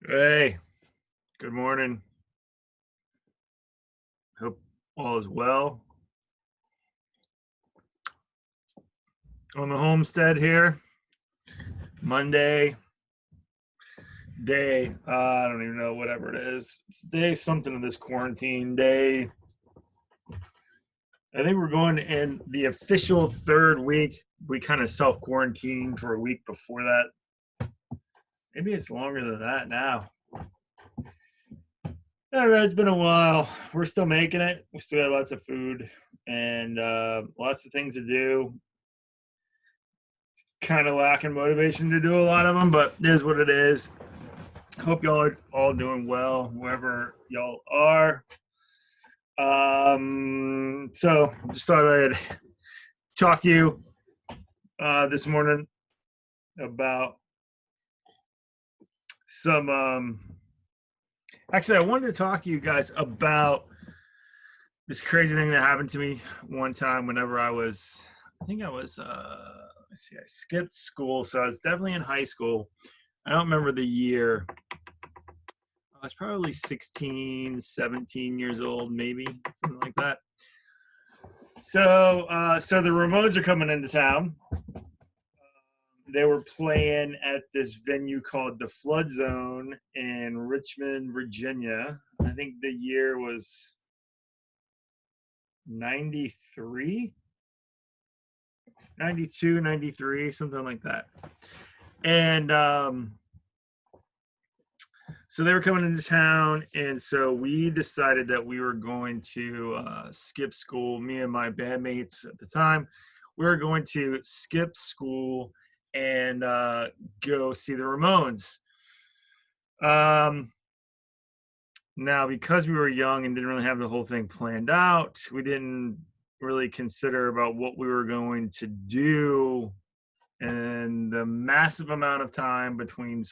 Hey, good morning. Hope all is well on the homestead here. Monday, day, I don't even know, whatever it is. It's day something of this quarantine day. I think we're going in the official third week. We kind of self quarantined for a week before that. Maybe it's longer than that now. I don't know. It's been a while. We're still making it. We still got lots of food and lots of things to do. Kind of lacking motivation to do a lot of them, but it is what it is. Hope y'all are all doing well, wherever y'all are. So just thought I'd talk to you this morning about some. Actually, I wanted to talk to you guys about this crazy thing that happened to me one time whenever I was. I think I was. Let's see. I skipped school, so I was definitely in high school. I don't remember the year. I was probably 16, 17 years old, maybe something like that. So the Ramones are coming into town. They were playing at this venue called the Flood Zone in Richmond, Virginia. I think the year was 93, 92, 93, something like that. And so they were coming into town, and so we decided that we were going to skip school. Me and my bandmates at the time, we were going to skip school and go see the Ramones. Now, because we were young and didn't really have the whole thing planned out, we didn't really consider about what we were going to do and the massive amount of time between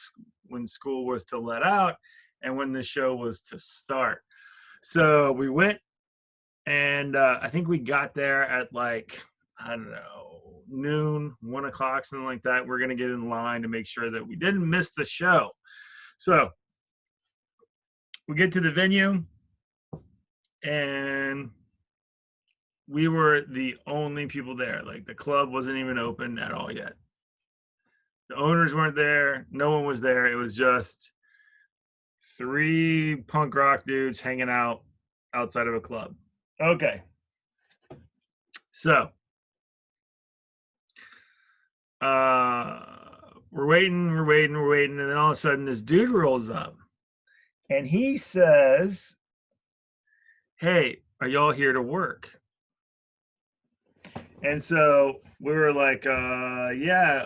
when school was to let out and when the show was to start. So we went, and I think we got there at like, I don't know, noon, 1 o'clock, something like that. We're going to get in line to make sure that we didn't miss the show. So we get to the venue, and we were the only people there. Like, the club wasn't even open at all yet. The owners weren't there. No one was there. It was just three punk rock dudes hanging out outside of a club. Okay. So we're waiting, and then all of a sudden this dude rolls up and he says, "Hey, are y'all here to work?" And so we were like, yeah,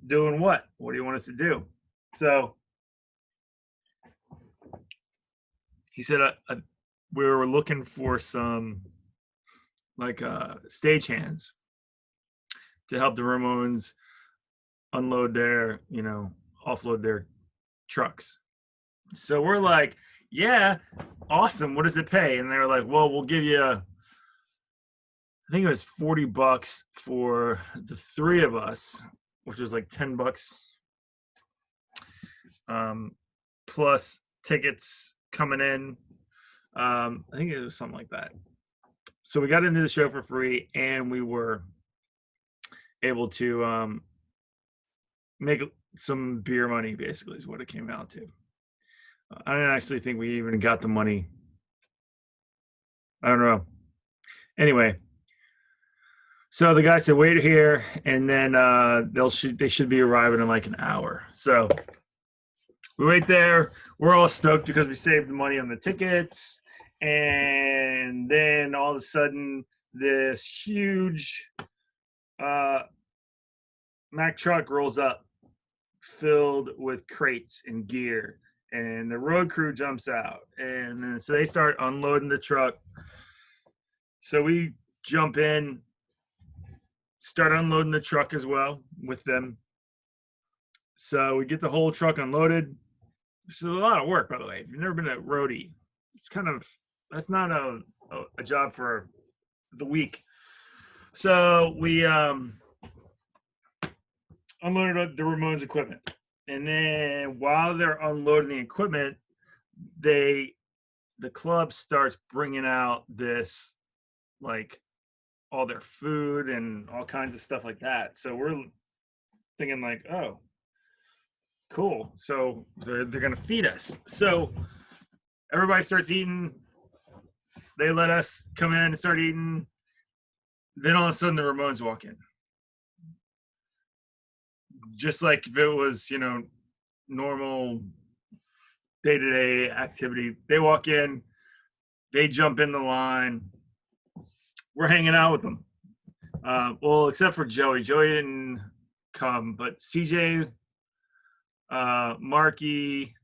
doing what? What do you want us to do? So he said, we were looking for some like stagehands to help the Ramones unload their, offload their trucks. So we're like, yeah, awesome. What does it pay? And they were like, well, we'll give you, I think it was $40 for the three of us, which was like $10, plus tickets coming in. I think it was something like that. So we got into the show for free, and we were able to make some beer money, basically, is what it came out to. I don't actually think we even got the money. I don't know. Anyway, so the guy said, "Wait here," and then they should be arriving in like an hour. So we wait there. We're all stoked because we saved the money on the tickets, and then all of a sudden, this huge Mack truck rolls up, filled with crates and gear, and the road crew jumps out, and then so they start unloading the truck. So we jump in, start unloading the truck as well with them. So we get the whole truck unloaded. This is a lot of work, by the way. If you've never been a roadie, it's that's not a job for the week. So we unloaded the Ramones equipment. And then while they're unloading the equipment, the club starts bringing out this, like, all their food and all kinds of stuff like that. So we're thinking like, oh, cool. So they're gonna feed us. So everybody starts eating. They let us come in and start eating. Then all of a sudden the Ramones walk in. Just like if it was, normal day-to-day activity. They walk in, they jump in the line. We're hanging out with them. Well, except for Joey. Joey didn't come, but CJ, Marky,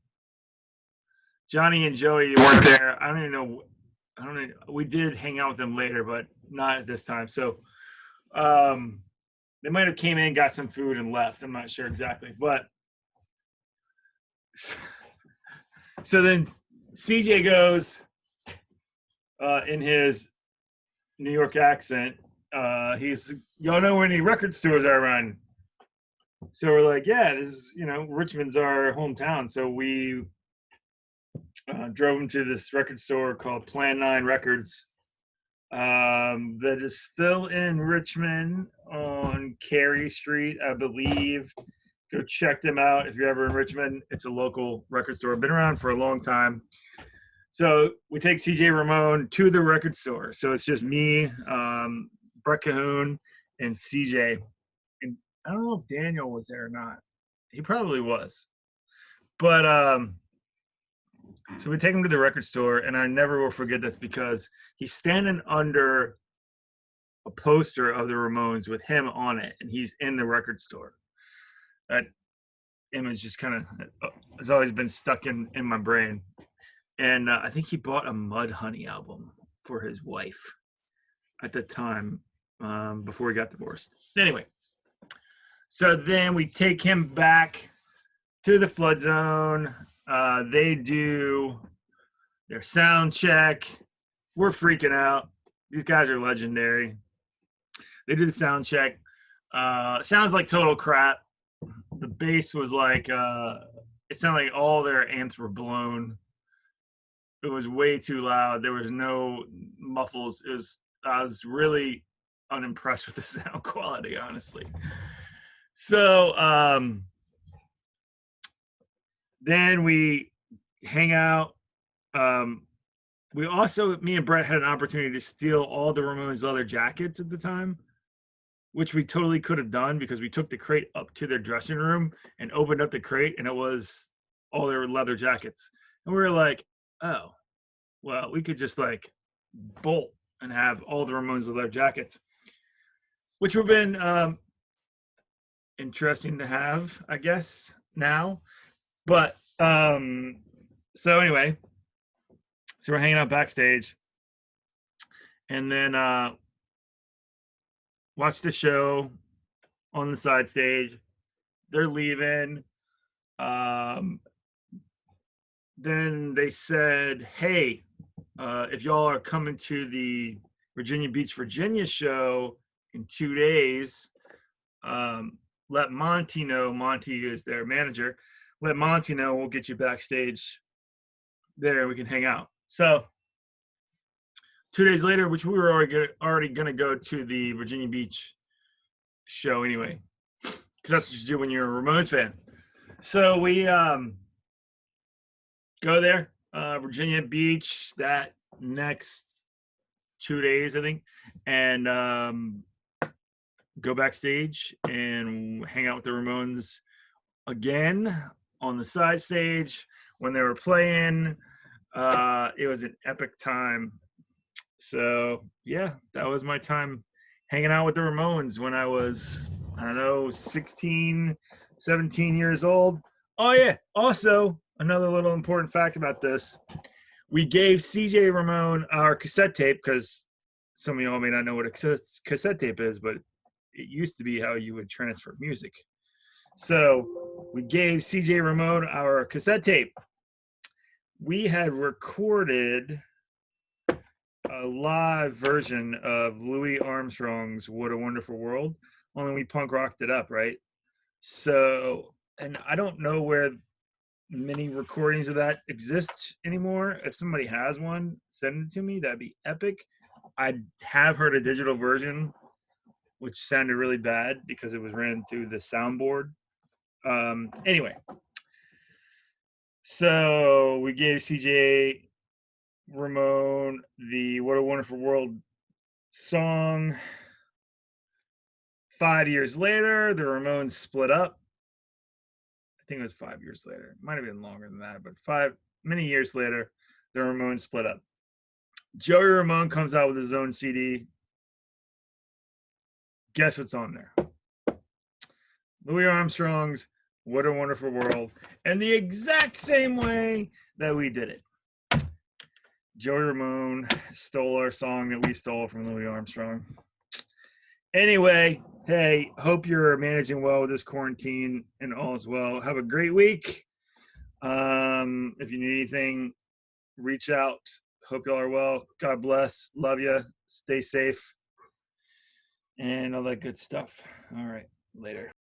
Johnny, and Joey weren't there. I don't even know. We did hang out with them later, but not at this time. So they might have came in, got some food, and left. I'm not sure exactly, but so then CJ goes in his New York accent. He's, y'all know where any record stores are around? So we're like, yeah, this is, Richmond's our hometown. So we drove him to this record store called Plan 9 Records that is still in Richmond on Carey Street, I believe. Go check them out if you're ever in Richmond. It's a local record store. Been around for a long time. So we take CJ Ramone to the record store. So it's just me, Brett Cahoon, and CJ. And I don't know if Daniel was there or not. He probably was. But so we take him to the record store, and I never will forget this because he's standing under a poster of the Ramones with him on it, and he's in the record store. That image just kind of has always been stuck in my brain. And I think he bought a Mudhoney album for his wife at the time before he got divorced. Anyway, so then we take him back to the Flood Zone. They do their sound check. We're freaking out. These guys are legendary. They do the sound check. Sounds like total crap. The bass was like, it sounded like all their amps were blown. It was way too loud. There was no muffles. I was really unimpressed with the sound quality, honestly. So then we hang out. We also, me and Brett had an opportunity to steal all the Ramones leather jackets at the time, which we totally could have done because we took the crate up to their dressing room and opened up the crate, and it was all their leather jackets. And we were like, oh, well, we could just like bolt and have all the Ramones leather jackets, which would have been interesting to have, I guess, now. But so anyway, so we're hanging out backstage, and then watch the show on the side stage. They're leaving. Then they said, hey, if y'all are coming to the Virginia Beach, Virginia show in 2 days, let Monty know. Monty is their manager. Let Monty know. We'll get you backstage there. We can hang out. So 2 days later, which we were already going to go to the Virginia Beach show anyway, because that's what you do when you're a Ramones fan. So we go there, Virginia Beach, that next 2 days, I think, and go backstage and hang out with the Ramones again on the side stage when they were playing. It was an epic time. So yeah, that was my time hanging out with the Ramones when I was, I don't know, 16, 17 years old. Oh yeah, also another little important fact about this, we gave CJ Ramone our cassette tape, because some of y'all may not know what a cassette tape is, but it used to be how you would transfer music. So we gave CJ Ramone our cassette tape. We had recorded a live version of Louis Armstrong's What a Wonderful World, only we punk rocked it up, right? So and I don't know where many recordings of that exist anymore. If somebody has one, send it to me. That'd be epic. I have heard a digital version, which sounded really bad because it was ran through the soundboard. Anyway, so we gave CJ Ramone the "What a Wonderful World" song. 5 years later, the Ramones split up. I think it was 5 years later. It might have been longer than that, but many years later, the Ramones split up. Joey Ramone comes out with his own CD. Guess what's on there? Louis Armstrong's "What a Wonderful World," and the exact same way that we did it. Joey Ramone stole our song that we stole from Louis Armstrong. Anyway, hey, hope you're managing well with this quarantine and all is well. Have a great week. If you need anything, reach out. Hope y'all are well. God bless. Love you. Stay safe. And all that good stuff. All right. Later.